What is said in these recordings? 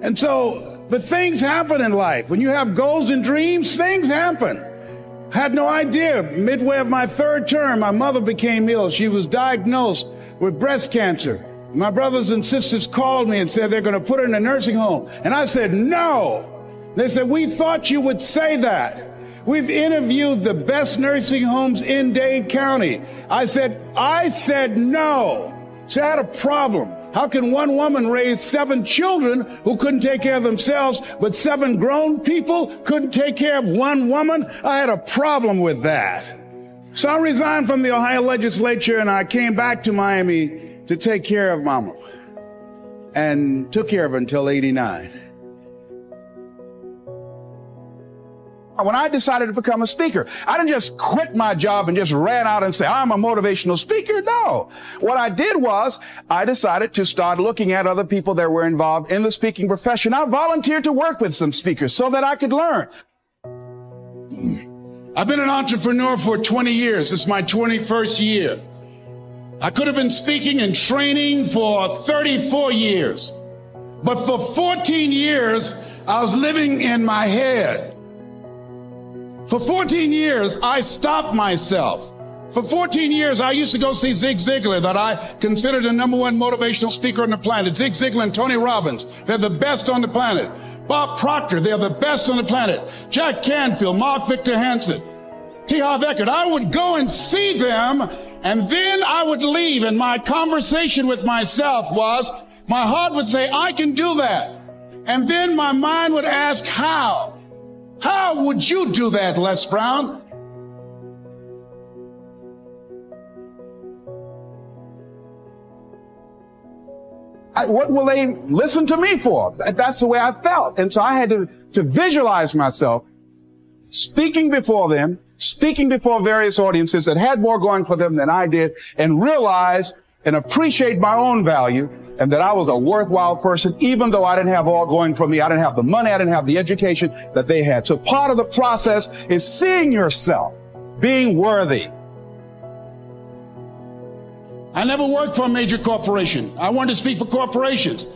And so, but things happen in life. When you have goals and dreams, things happen. I had no idea. Midway of my third term, my mother became ill. She was diagnosed with breast cancer. My brothers and sisters called me and said they're going to put her in a nursing home. And I said, no. They said, we thought you would say that. We've interviewed the best nursing homes in Dade County. I said no. So I had a problem. How can one woman raise 7 children who couldn't take care of themselves, but 7 grown people couldn't take care of one woman? I had a problem with that. So I resigned from the Ohio legislature and I came back to Miami to take care of Mama, and took care of her until 89. When I decided to become a speaker, I didn't just quit my job and just ran out and say, I'm a motivational speaker. No. What I did was I decided to start looking at other people that were involved in the speaking profession. I volunteered to work with some speakers so that I could learn. I've been an entrepreneur for 20 years. This is my 21st year. I could have been speaking and training for 34 years. But for 14 years, I was living in my head. For 14 years, I stopped myself. For 14 years, I used to go see Zig Ziglar, that I considered the #1 motivational speaker on the planet. Zig Ziglar and Tony Robbins, they're the best on the planet. Bob Proctor, they're the best on the planet. Jack Canfield, Mark Victor Hansen, T. Harv Eckert. I would go and see them, and then I would leave, and my conversation with myself was, my heart would say, I can do that. And then my mind would ask, how? How would you do that, Les Brown? What will they listen to me for? That's the way I felt. And so I had to visualize myself speaking before them, speaking before various audiences that had more going for them than I did, and realize and appreciate my own value, and that I was a worthwhile person, even though I didn't have all going for me. I didn't have the money, I didn't have the education that they had. So part of the process is seeing yourself being worthy. I never worked for a major corporation. I wanted to speak for corporations.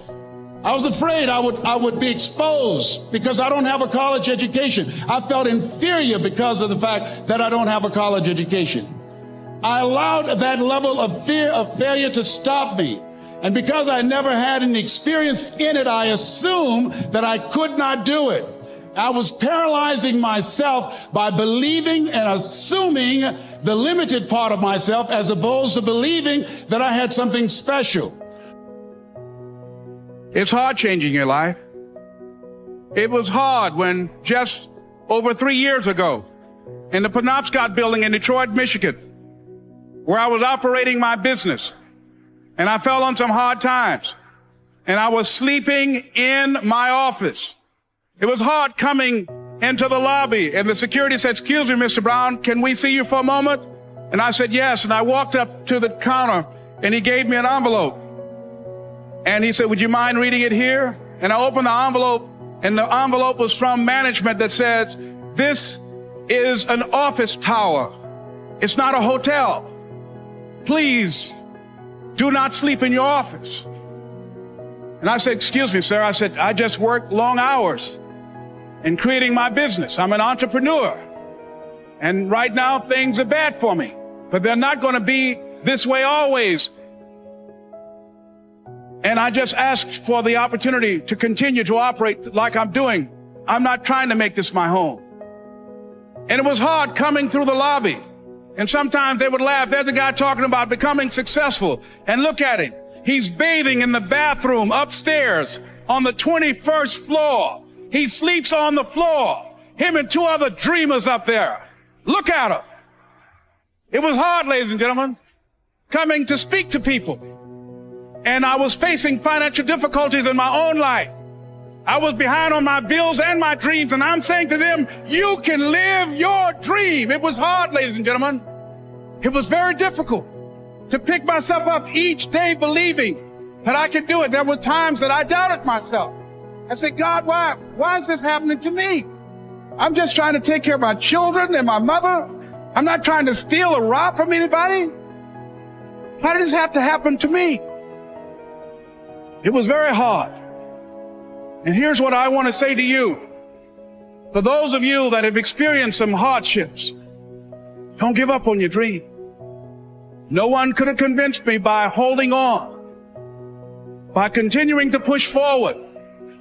I was afraid I would be exposed because I don't have a college education. I felt inferior because of the fact that I don't have a college education. I allowed that level of fear of failure to stop me. And because I never had any experience in it, I assumed that I could not do it. I was paralyzing myself by believing and assuming the limited part of myself as opposed to believing that I had something special. It's hard changing your life. It was hard when just over 3 years ago in the Penobscot building in Detroit, Michigan, where I was operating my business, and I fell on some hard times, and I was sleeping in my office. It was hard coming into the lobby, and the security said, excuse me, Mr. Brown, can we see you for a moment? And I said, yes. And I walked up to the counter, and he gave me an envelope. And he said, would you mind reading it here? And I opened the envelope, and the envelope was from management that says, this is an office tower. It's not a hotel. Please do not sleep in your office. And I said, excuse me, sir. I said, I just work long hours in creating my business. I'm an entrepreneur. And right now things are bad for me, but they're not going to be this way always. And I just asked for the opportunity to continue to operate like I'm doing. I'm not trying to make this my home. And it was hard coming through the lobby. And sometimes they would laugh. There's a guy talking about becoming successful. And look at him. He's bathing in the bathroom upstairs on the 21st floor. He sleeps on the floor. Him and 2 other dreamers up there. Look at him. It was hard, ladies and gentlemen, coming to speak to people. And I was facing financial difficulties in my own life. I was behind on my bills and my dreams, and I'm saying to them, you can live your dream. It was hard, ladies and gentlemen. It was very difficult to pick myself up each day believing that I could do it. There were times that I doubted myself. I said, God, why is this happening to me? I'm just trying to take care of my children and my mother. I'm not trying to steal or rob from anybody. Why did this have to happen to me? It was very hard. And here's what I want to say to you. For those of you that have experienced some hardships, don't give up on your dream. No one could have convinced me by holding on, by continuing to push forward,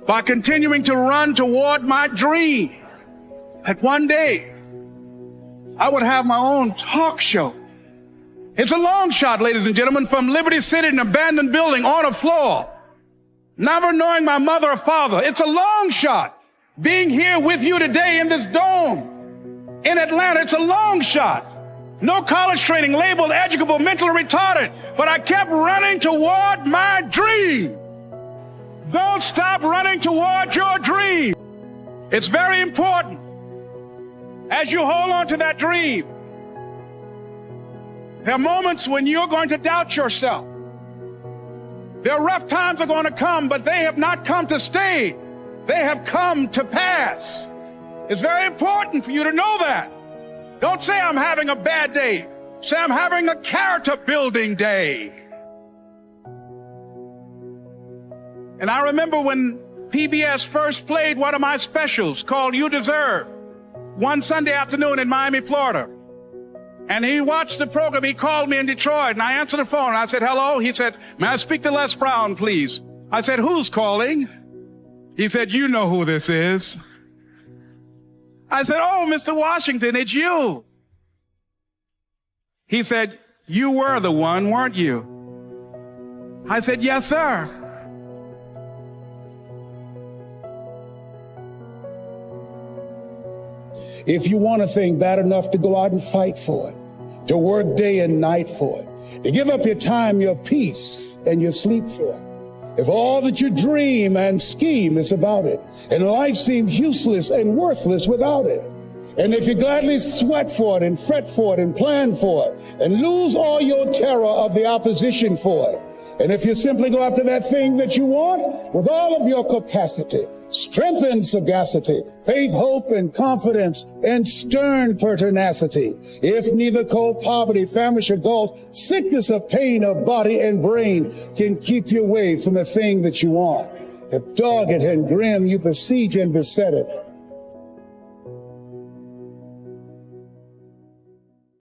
by continuing to run toward my dream, that one day I would have my own talk show. It's a long shot, ladies and gentlemen, from Liberty City, an abandoned building on a floor, never knowing my mother or father. It's a long shot. Being here with you today in this dome in Atlanta, it's a long shot. No college training, labeled educable, mentally retarded, but I kept running toward my dream. Don't stop running toward your dream. It's very important as you hold on to that dream. There are moments when you're going to doubt yourself. There are rough times are going to come, but they have not come to stay. They have come to pass. It's very important for you to know that. Don't say I'm having a bad day. Say I'm having a character building day. And I remember when PBS first played one of my specials called You Deserve, one Sunday afternoon in Miami, Florida. And he watched the program. He called me in Detroit, and I answered the phone. And I said, hello. He said, may I speak to Les Brown, please? I said, who's calling? He said, you know who this is. I said, oh, Mr. Washington, it's you. He said, you were the one, weren't you? I said, yes, sir. If you want a thing bad enough to go out and fight for it, to work day and night for it, to give up your time, your peace, and your sleep for it, if all that you dream and scheme is about it, and life seems useless and worthless without it, and if you gladly sweat for it and fret for it and plan for it, and lose all your terror of the opposition for it, and if you simply go after that thing that you want with all of your capacity, strength and sagacity, faith, hope, and confidence, and stern pertinacity, if neither cold poverty, famish, or gulf, sickness or pain of body and brain can keep you away from the thing that you want, if dogged and grim you besiege and beset it,